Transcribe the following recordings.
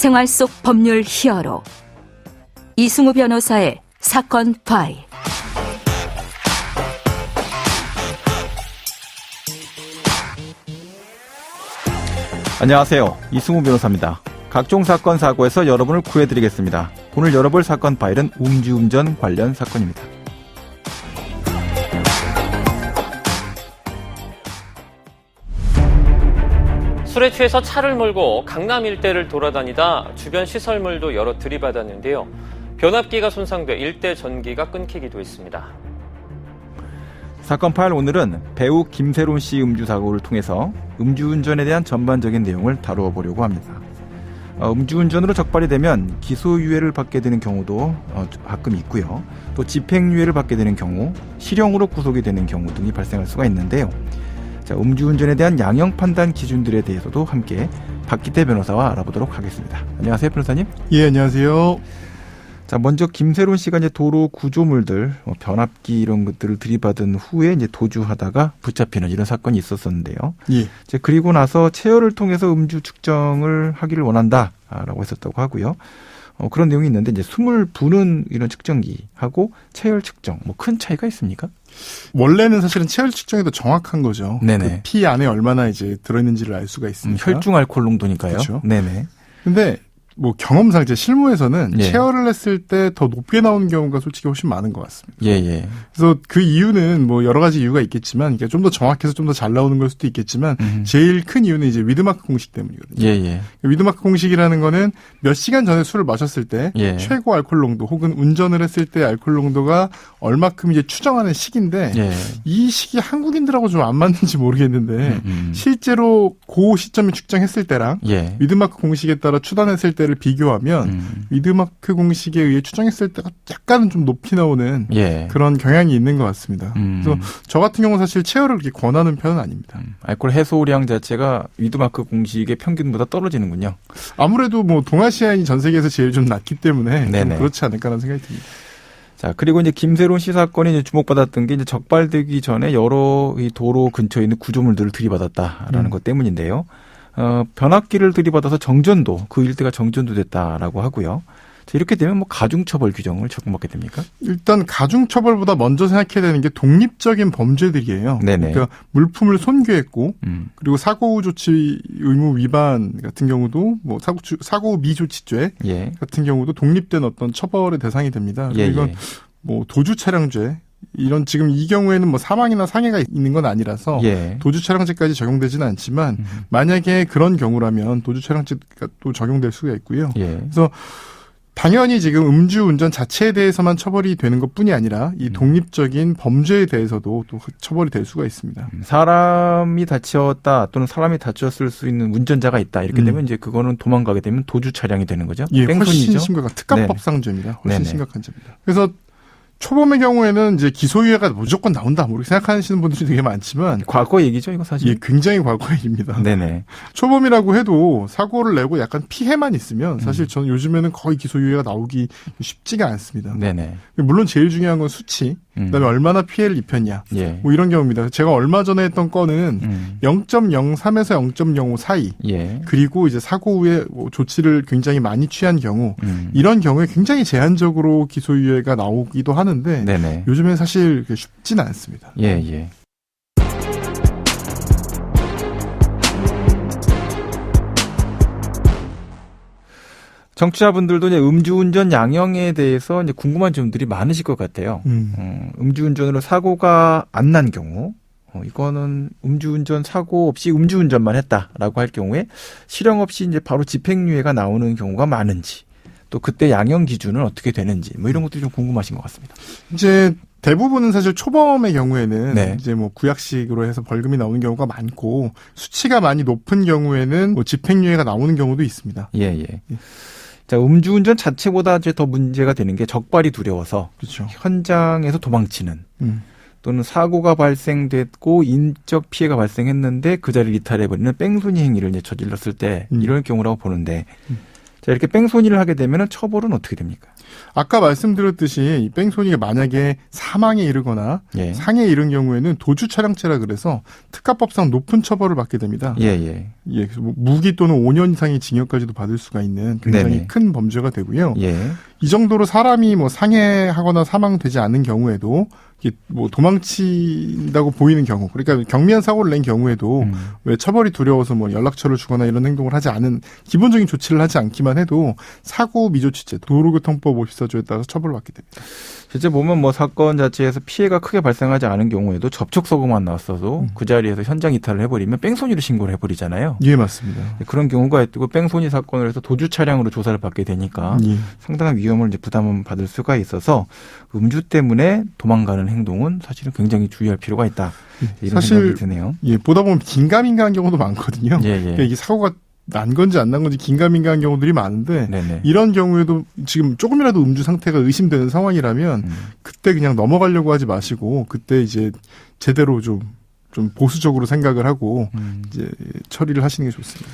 생활 속 법률 히어로 이승우 변호사의 사건 파일. 안녕하세요. 이승우 변호사입니다. 각종 사건 사고에서 여러분을 구해드리겠습니다. 오늘 열어볼 사건 파일은 음주운전 관련 사건입니다. 술에 취해서 차를 몰고 강남 일대를 돌아다니다 주변 시설물도 여러 들이받았는데요. 변압기가 손상돼 일대 전기가 끊기기도 했습니다. 사건 파일 오늘은 배우 김세론 씨 음주 사고를 통해서 음주운전에 대한 전반적인 내용을 다루어 보려고 합니다. 음주운전으로 적발이 되면 기소유예를 받게 되는 경우도 가끔 있고요. 또 집행유예를 받게 되는 경우, 실형으로 구속이 되는 경우 등이 발생할 수가 있는데요. 자, 음주운전에 대한 양형 판단 기준들에 대해서도 함께 박기태 변호사와 알아보도록 하겠습니다. 안녕하세요, 변호사님. 예, 안녕하세요. 자, 먼저 김세론 씨가 이제 도로 구조물들, 변압기 이런 것들을 들이받은 후에 이제 도주하다가 붙잡히는 이런 사건이 있었었는데요. 예. 이제 그리고 나서 체열을 통해서 음주 측정을 하기를 원한다라고 했었다고 하고요. 그런 내용이 있는데 이제 숨을 부는 이런 측정기하고 체열 측정, 뭐 큰 차이가 있습니까? 원래는 사실은 체열 측정이 더 정확한 거죠. 네네. 그 피 안에 얼마나 이제 들어있는지를 알 수가 있으니까. 혈중 알코올 농도니까요. 그렇죠. 네네. 근데 뭐 경험상 제 실무에서는 예. 체열을 했을 때 더 높게 나오는 경우가 솔직히 훨씬 많은 것 같습니다. 예. 그래서 그 이유는 뭐 여러 가지 이유가 있겠지만, 이게 좀 더 정확해서 좀 더 잘 나오는 걸 수도 있겠지만, 제일 큰 이유는 이제 위드마크 공식 때문이거든요. 예. 위드마크 공식이라는 거는 몇 시간 전에 술을 마셨을 때 예. 최고 알코올 농도 혹은 운전을 했을 때 알코올 농도가 얼마큼 이제 추정하는 시기인데, 예. 이 시기 한국인들하고 좀 안 맞는지 모르겠는데 실제로 그 시점에 측정했을 때랑 예. 위드마크 공식에 따라 추단했을 때를 비교하면 위드마크 공식에 의해 추정했을 때가 약간은 좀 높이 나오는 예. 그런 경향이 있는 것 같습니다. 그래서 저 같은 경우는 사실 체열을 그렇게 권하는 편은 아닙니다. 알코올 해소량 자체가 위드마크 공식의 평균보다 떨어지는군요. 아무래도 뭐 동아시아인이 전 세계에서 제일 좀 낮기 때문에 좀 네네. 그렇지 않을까라는 생각이 듭니다. 자, 그리고 이제 김세론 씨 사건이 이제 주목받았던 게 이제 적발되기 전에 여러 이 도로 근처에 있는 구조물들을 들이받았다라는 것 때문인데요. 변압기를 들이받아서 정전도, 그 일대가 정전도 됐다라고 하고요. 자, 이렇게 되면 뭐 가중처벌 규정을 적용받게 됩니까? 일단 가중처벌보다 먼저 생각해야 되는 게 독립적인 범죄들이에요. 네네. 그러니까 물품을 손괴했고 그리고 사고 후 조치 의무 위반 같은 경우도 뭐 사고 후 미조치죄 예. 같은 경우도 독립된 어떤 처벌의 대상이 됩니다. 예, 이건 예. 뭐 도주 차량죄 이런 지금 이 경우에는 뭐 사망이나 상해가 있는 건 아니라서 예. 도주 차량죄까지 적용되지는 않지만 만약에 그런 경우라면 도주 차량죄가 또 적용될 수가 있고요. 예. 그래서 당연히 지금 음주운전 자체에 대해서만 처벌이 되는 것뿐이 아니라 이 독립적인 범죄에 대해서도 또 처벌이 될 수가 있습니다. 사람이 다쳤다 또는 사람이 다쳤을 수 있는 운전자가 있다 이렇게 되면 이제 그거는 도망가게 되면 도주 차량이 되는 거죠. 예, 뺑소니죠. 훨씬 심각한 특가법상 죄입니다. 훨씬 네네. 심각한 죄입니다. 그래서 초범의 경우에는 이제 기소유예가 무조건 나온다, 뭐 이렇게 생각하시는 분들이 되게 많지만 과거 얘기죠, 이거 사실. 예, 굉장히 과거의 일입니다. 네네. 초범이라고 해도 사고를 내고 약간 피해만 있으면 사실 저는 요즘에는 거의 기소유예가 나오기 쉽지가 않습니다. 네네. 물론 제일 중요한 건 수치, 그다음에 얼마나 피해를 입혔냐, 예. 뭐 이런 경우입니다. 제가 얼마 전에 했던 건은 0.03에서 0.05 사이, 예. 그리고 이제 사고 후에 뭐 조치를 굉장히 많이 취한 경우, 이런 경우에 굉장히 제한적으로 기소유예가 나오기도 하는데 네네. 요즘엔 사실 쉽지는 않습니다. 예. 청취자분들도 이제 음주운전 양형에 대해서 이제 궁금한 점들이 많으실 것 같아요. 음주운전으로 사고가 안 난 경우, 이거는 음주운전 사고 없이 음주운전만 했다라고 할 경우에 실형 없이 이제 바로 집행유예가 나오는 경우가 많은지, 또 그때 양형 기준은 어떻게 되는지, 뭐 이런 것들이 좀 궁금하신 것 같습니다. 이제 대부분은 사실 초범의 경우에는 네. 이제 뭐 구약식으로 해서 벌금이 나오는 경우가 많고 수치가 많이 높은 경우에는 뭐 집행유예가 나오는 경우도 있습니다. 예. 자, 음주운전 자체보다 이제 더 문제가 되는 게 적발이 두려워서 그렇죠. 현장에서 도망치는 또는 사고가 발생됐고 인적 피해가 발생했는데 그 자리를 이탈해버리는 뺑소니 행위를 이제 저질렀을 때 이런 경우라고 보는데 자, 이렇게 뺑소니를 하게 되면 처벌은 어떻게 됩니까? 아까 말씀드렸듯이 이 뺑소니가 만약에 사망에 이르거나 예. 상해에 이른 경우에는 도주 차량죄라 그래서 특가법상 높은 처벌을 받게 됩니다. 예, 예. 예, 그래서 뭐 무기 또는 5년 이상의 징역까지도 받을 수가 있는 굉장히 네네. 큰 범죄가 되고요. 예. 이 정도로 사람이 뭐 상해하거나 사망되지 않는 경우에도 이게 뭐 도망친다고 보이는 경우, 그러니까 경미한 사고를 낸 경우에도 왜 처벌이 두려워서 뭐 연락처를 주거나 이런 행동을 하지 않은 기본적인 조치를 하지 않기만 해도 사고 미조치죄, 도로교통법 54조에 따라서 처벌받게 됩니다. 실제 보면 뭐 사건 자체에서 피해가 크게 발생하지 않은 경우에도 접촉사고만 나왔어도 그 자리에서 현장 이탈을 해버리면 뺑소니로 신고를 해버리잖아요. 예, 맞습니다. 그런 경우가 있고 뺑소니 사건을 해서 도주 차량으로 조사를 받게 되니까 예. 상당한 위험을 이제 부담을 받을 수가 있어서 음주 때문에 도망가는 행동은 사실은 굉장히 주의할 필요가 있다. 이런 사실 생각이 드네요. 예, 보다 보면 긴가민가한 경우도 많거든요. 예, 예. 그러니까 이게 사고가 난 건지 안 난 건지 긴가민가한 경우들이 많은데 네네. 이런 경우에도 지금 조금이라도 음주 상태가 의심되는 상황이라면 그때 그냥 넘어가려고 하지 마시고 그때 이제 제대로 좀 보수적으로 생각을 하고 이제 처리를 하시는 게 좋습니다.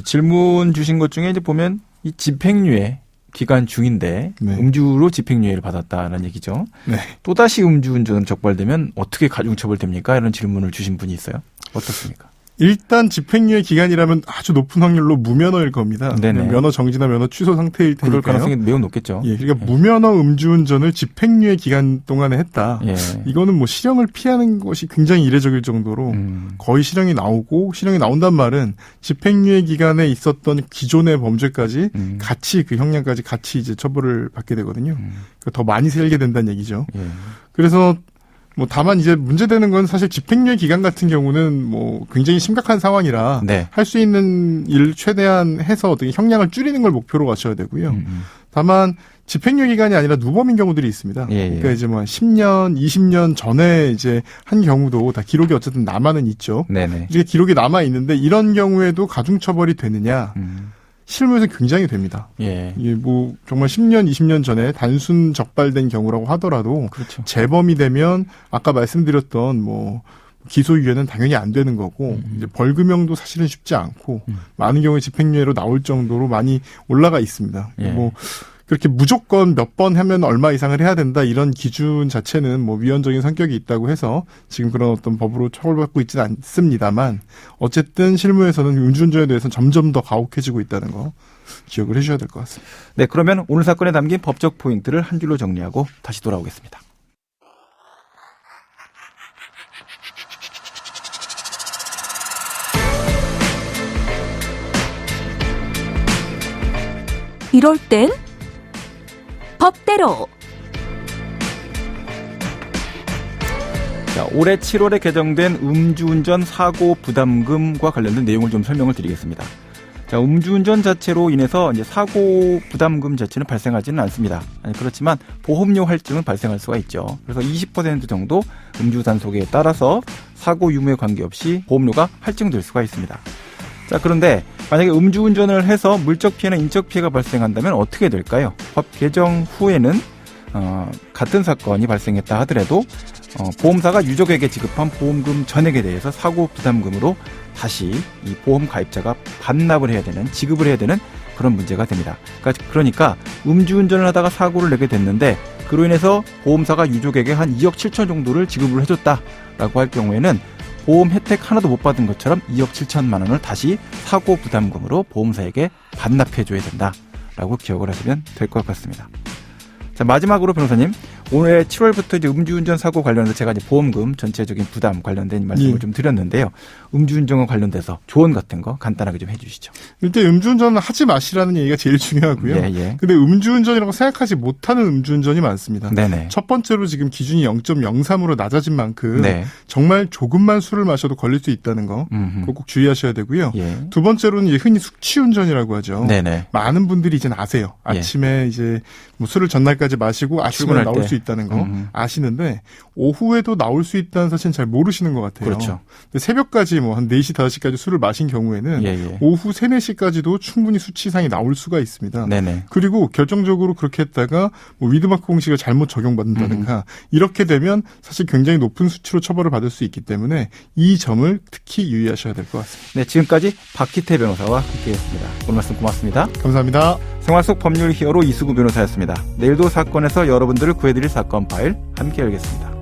질문 주신 것 중에 이제 보면 이 집행유예 기간 중인데 네. 음주로 집행유예를 받았다는 얘기죠. 네. 또다시 음주운전 적발되면 어떻게 가중처벌됩니까? 이런 질문을 주신 분이 있어요. 어떻습니까? 일단 집행유예 기간이라면 아주 높은 확률로 무면허일 겁니다. 네네. 면허 정지나 면허 취소 상태일 그럴 테니까요. 가능성이 매우 높겠죠. 예, 그러니까 무면허 음주운전을 집행유예 기간 동안에 했다. 예. 이거는 뭐 실형을 피하는 것이 굉장히 이례적일 정도로 거의 실형이 나오고 실형이 나온단 말은 집행유예 기간에 있었던 기존의 범죄까지 같이 그 형량까지 같이 이제 처벌을 받게 되거든요. 그러니까 더 많이 살게 된다는 얘기죠. 예. 그래서 뭐 다만 이제 문제되는 건 사실 집행유예 기간 같은 경우는 뭐 굉장히 심각한 상황이라 네. 할 수 있는 일 최대한 해서 어떻게 형량을 줄이는 걸 목표로 가셔야 되고요. 다만 집행유예 기간이 아니라 누범인 경우들이 있습니다. 예, 예. 그러니까 이제 뭐 10년, 20년 전에 이제 한 경우도 다 기록이 어쨌든 남아는 있죠. 네네. 이게 기록이 남아 있는데 이런 경우에도 가중처벌이 되느냐? 실무에서 굉장히 됩니다. 예. 이게 뭐 정말 10년, 20년 전에 단순 적발된 경우라고 하더라도 그렇죠. 재범이 되면 아까 말씀드렸던 뭐 기소유예는 당연히 안 되는 거고 이제 벌금형도 사실은 쉽지 않고 많은 경우에 집행유예로 나올 정도로 많이 올라가 있습니다. 예. 뭐 그렇게 무조건 몇 번 하면 얼마 이상을 해야 된다 이런 기준 자체는 뭐 위헌적인 성격이 있다고 해서 지금 그런 어떤 법으로 처벌받고 있지는 않습니다만 어쨌든 실무에서는 음주운전에 대해서는 점점 더 가혹해지고 있다는 거 기억을 해주셔야 될 것 같습니다. 네, 그러면 오늘 사건에 담긴 법적 포인트를 한 줄로 정리하고 다시 돌아오겠습니다. 이럴 땐 법대로. 자, 올해 7월에 개정된 음주운전 사고 부담금과 관련된 내용을 좀 설명을 드리겠습니다. 자, 음주운전 자체로 인해서 이제 사고 부담금 자체는 발생하지는 않습니다. 그렇지만 보험료 할증은 발생할 수가 있죠. 그래서 20% 정도 음주 단속에 따라서 사고 유무에 관계없이 보험료가 할증될 수가 있습니다. 자, 그런데 만약에 음주운전을 해서 물적 피해나 인적 피해가 발생한다면 어떻게 될까요? 법 개정 후에는 같은 사건이 발생했다 하더라도 보험사가 유족에게 지급한 보험금 전액에 대해서 사고 부담금으로 다시 이 보험 가입자가 반납을 해야 되는, 지급을 해야 되는 그런 문제가 됩니다. 그러니까 음주운전을 하다가 사고를 내게 됐는데 그로 인해서 보험사가 유족에게 한 2억 7천 정도를 지급을 해줬다라고 할 경우에는 보험 혜택 하나도 못 받은 것처럼 2억 7천만 원을 다시 사고 부담금으로 보험사에게 반납해줘야 된다라고 기억을 하시면 될 것 같습니다. 자, 마지막으로 변호사님, 올해 7월부터 이제 음주운전 사고 관련해서 제가 이제 보험금 전체적인 부담 관련된 말씀을 좀 드렸는데요. 음주운전과 관련돼서 조언 같은 거 간단하게 좀 해주시죠. 일단 음주운전은 하지 마시라는 얘기가 제일 중요하고요. 예. 근데 음주운전이라고 생각하지 못하는 음주운전이 많습니다. 네네. 첫 번째로 지금 기준이 0.03으로 낮아진 만큼 네. 정말 조금만 술을 마셔도 걸릴 수 있다는 거 그거 꼭 주의하셔야 되고요. 예. 두 번째로는 흔히 숙취운전이라고 하죠. 네네. 많은 분들이 이제 아세요. 아침에 이제 뭐 술을 전날까지 4시까지 마시고 아침에 출근할 나올 때. 수 있다는 거 아시는데 오후에도 나올 수 있다는 사실은 잘 모르시는 것 같아요. 그렇죠. 근데 새벽까지 뭐 한 4시, 5시까지 술을 마신 경우에는 예, 예. 오후 3, 4시까지도 충분히 수치 이상이 나올 수가 있습니다. 네네. 그리고 결정적으로 그렇게 했다가 뭐 위드마크 공식을 잘못 적용받는다든가 이렇게 되면 사실 굉장히 높은 수치로 처벌을 받을 수 있기 때문에 이 점을 특히 유의하셔야 될 것 같습니다. 네, 지금까지 박희태 변호사와 함께했습니다. 오늘 말씀 고맙습니다. 감사합니다. 생활 속 법률 히어로 이수구 변호사였습니다. 내일도 사건에서 여러분들을 구해드릴 사건 파일 함께 열겠습니다.